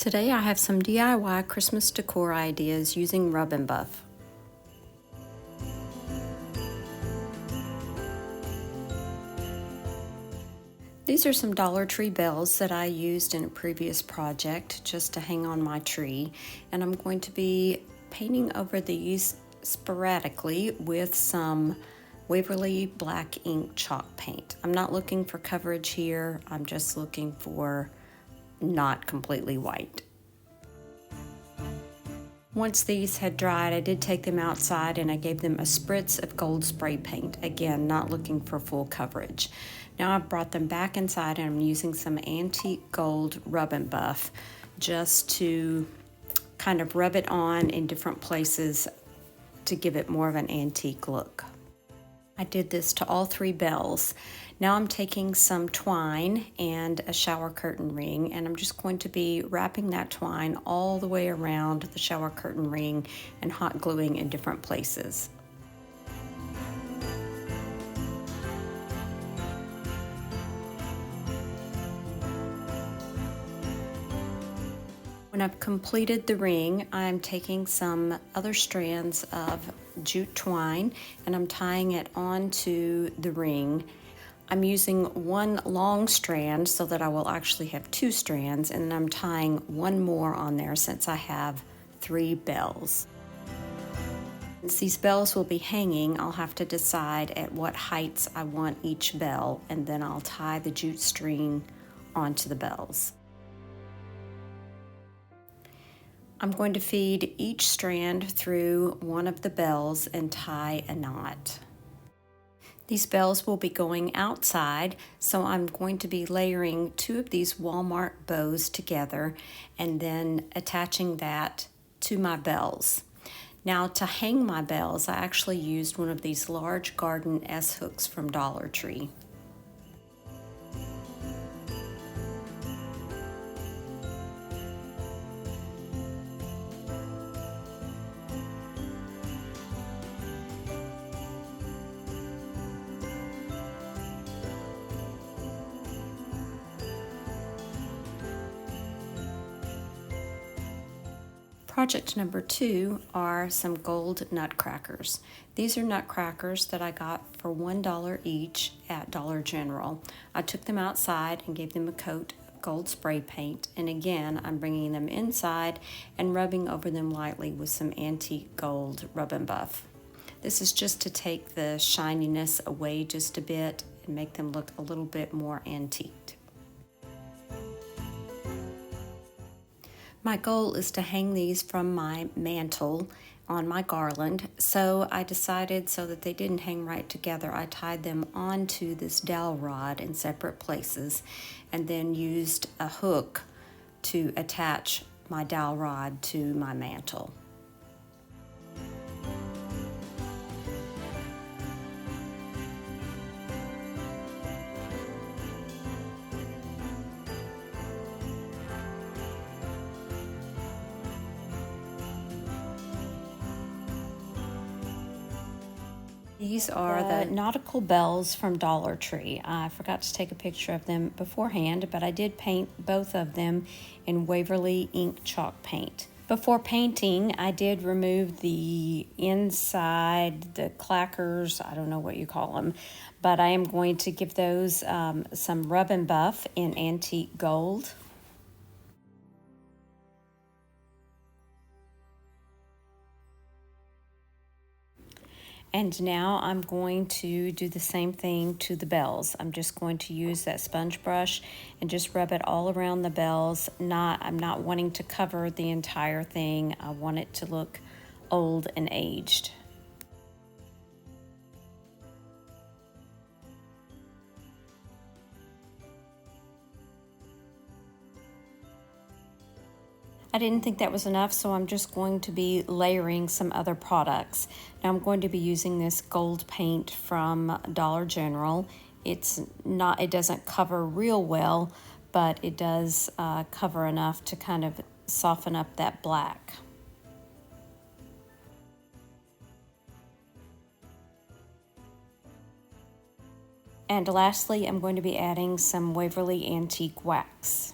Today I have some DIY Christmas decor ideas using Rub and Buff. These are some Dollar Tree bells that I used in a previous project just to hang on my tree, and I'm going to be painting over these sporadically with some Waverly black ink chalk paint. I'm not looking for coverage here, I'm just looking for not completely white. Once these had dried, I did take them outside and I gave them a spritz of gold spray paint. Again, not looking for full coverage. Now I've brought them back inside and I'm using some antique gold Rub and Buff just to kind of rub it on in different places to give it more of an antique look. I did this to all three bells. Now I'm taking some twine and a shower curtain ring, and I'm just going to be wrapping that twine all the way around the shower curtain ring and hot gluing in different places. When I've completed the ring, I'm taking some other strands of jute twine and I'm tying it onto the ring. I'm using one long strand so that I will actually have two strands, and I'm tying one more on there since I have three bells. Since these bells will be hanging, I'll have to decide at what heights I want each bell, and then I'll tie the jute string onto the bells. I'm going to feed each strand through one of the bells and tie a knot. These bells will be going outside, so I'm going to be layering two of these Walmart bows together and then attaching that to my bells. Now to hang my bells, I actually used one of these large garden S-hooks from Dollar Tree. Project number 2 are some gold nutcrackers. These are nutcrackers that I got for $1 each at Dollar General. I took them outside and gave them a coat of gold spray paint, and again I'm bringing them inside and rubbing over them lightly with some antique gold Rub and Buff. This is just to take the shininess away just a bit and make them look a little bit more antiqued. My goal is to hang these from my mantle on my garland, so I decided so that they didn't hang right together, I tied them onto this dowel rod in separate places and then used a hook to attach my dowel rod to my mantle. These are the Nautical Bells from Dollar Tree. I forgot to take a picture of them beforehand, but I did paint both of them in Waverly ink chalk paint. Before painting, I did remove the inside, the clackers, I don't know what you call them, but I am going to give those some Rub and Buff in antique gold. And now I'm going to do the same thing to the bells. I'm just going to use that sponge brush and just rub it all around the bells. I'm not wanting to cover the entire thing. I want it to look old and aged. I didn't think that was enough, so I'm just going to be layering some other products. Now I'm going to be using this gold paint from Dollar General. It doesn't cover real well, but it does cover enough to kind of soften up that black. And lastly, I'm going to be adding some Waverly Antique Wax.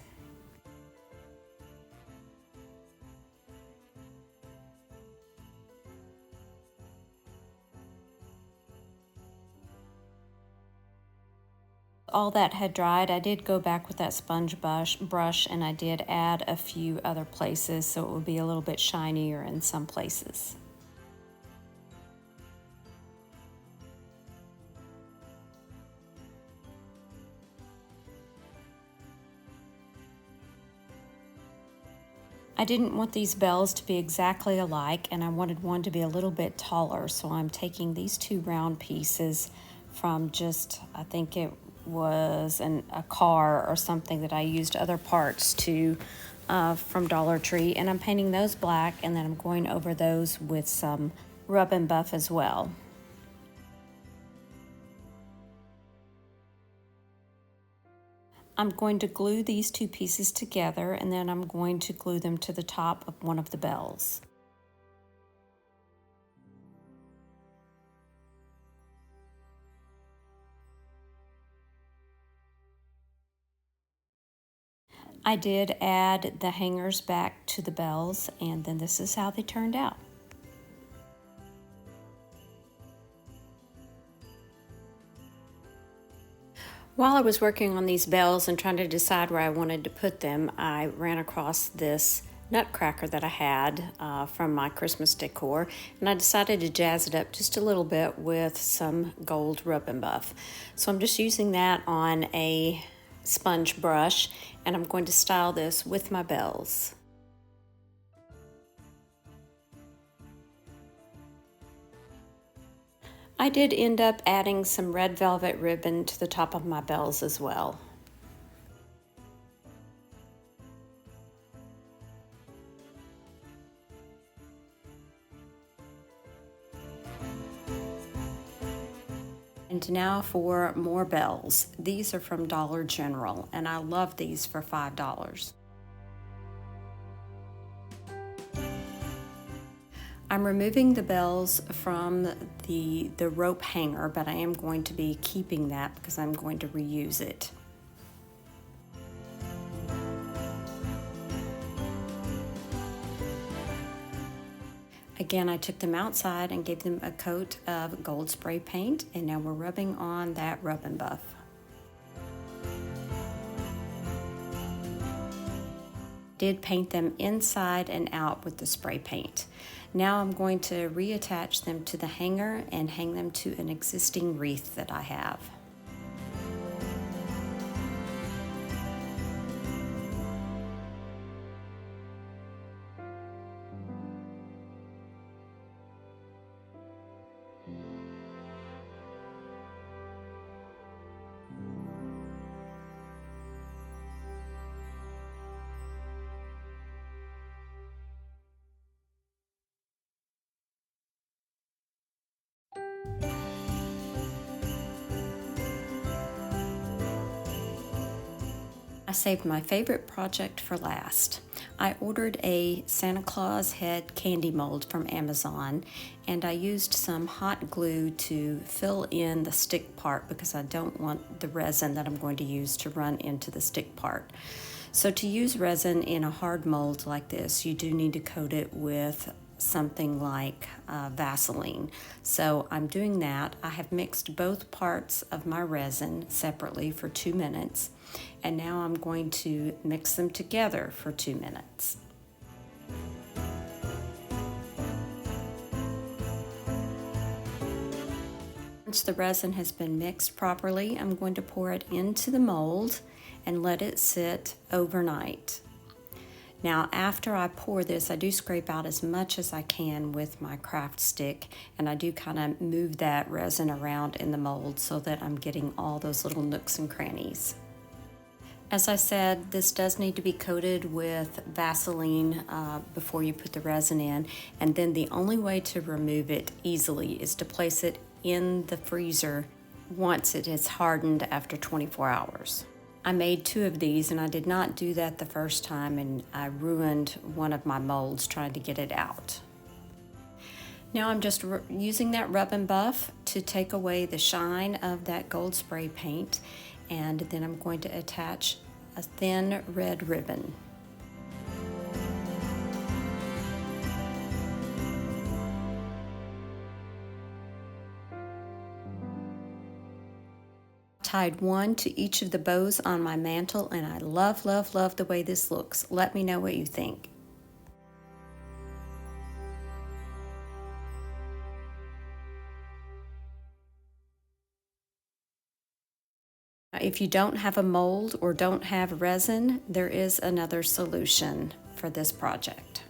all that had dried, I did go back with that sponge brush and I did add a few other places so it would be a little bit shinier in some places. I didn't want these bells to be exactly alike, and I wanted one to be a little bit taller, so I'm taking these two round pieces from just, I think it was a car or something that I used other parts to from Dollar Tree, and I'm painting those black, and then I'm going over those with some rub and buff as well. I'm going to glue these two pieces together, and then I'm going to glue them to the top of one of the bells. I did add the hangers back to the bells, and then this is how they turned out. While I was working on these bells and trying to decide where I wanted to put them, I ran across this Nutcracker that I had from my Christmas decor, and I decided to jazz it up just a little bit with some gold rub and buff. So I'm just using that on a sponge brush, and I'm going to style this with my bells. I did end up adding some red velvet ribbon to the top of my bells as well. And now for more bells. These are from Dollar General, and I love these for $5. I'm removing the bells from the rope hanger, but I am going to be keeping that because I'm going to reuse it. Again, I took them outside and gave them a coat of gold spray paint, and now we're rubbing on that rub and buff. Did paint them inside and out with the spray paint. Now I'm going to reattach them to the hanger and hang them to an existing wreath that I have. I saved my favorite project for last. I ordered a Santa Claus head candy mold from Amazon, and I used some hot glue to fill in the stick part because I don't want the resin that I'm going to use to run into the stick part. So to use resin in a hard mold like this, you do need to coat it with something like Vaseline. So I'm doing that. I have mixed both parts of my resin separately for 2 minutes, and now I'm going to mix them together for 2 minutes. Once the resin has been mixed properly, I'm going to pour it into the mold and let it sit overnight. Now, after I pour this, I do scrape out as much as I can with my craft stick, and I do kind of move that resin around in the mold so that I'm getting all those little nooks and crannies. As I said, this does need to be coated with Vaseline before you put the resin in, and then the only way to remove it easily is to place it in the freezer once it has hardened after 24 hours. I made 2 of these, and I did not do that the first time, and I ruined one of my molds trying to get it out. Now I'm just using that rub and buff to take away the shine of that gold spray paint, and then I'm going to attach a thin red ribbon. Tied one to each of the bows on my mantle, and I love, love, love the way this looks. Let me know what you think. If you don't have a mold or don't have resin, there is another solution for this project.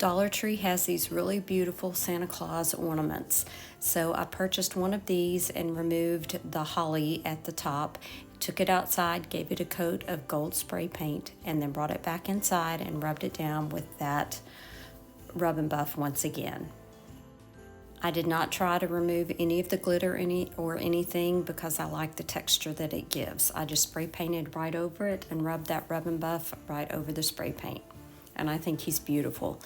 Dollar Tree has these really beautiful Santa Claus ornaments. So I purchased one of these and removed the holly at the top, took it outside, gave it a coat of gold spray paint, and then brought it back inside and rubbed it down with that rub and buff once again. I did not try to remove any of the glitter or anything because I like the texture that it gives. I just spray painted right over it and rubbed that rub and buff right over the spray paint. And I think he's beautiful.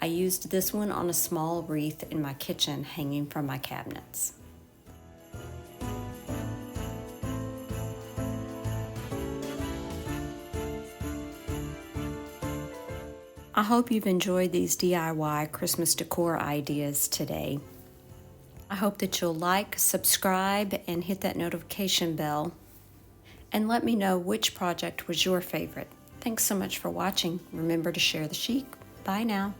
I used this one on a small wreath in my kitchen hanging from my cabinets. I hope you've enjoyed these DIY Christmas decor ideas today. I hope that you'll like, subscribe, and hit that notification bell. And let me know which project was your favorite. Thanks so much for watching. Remember to share the chic. Bye now.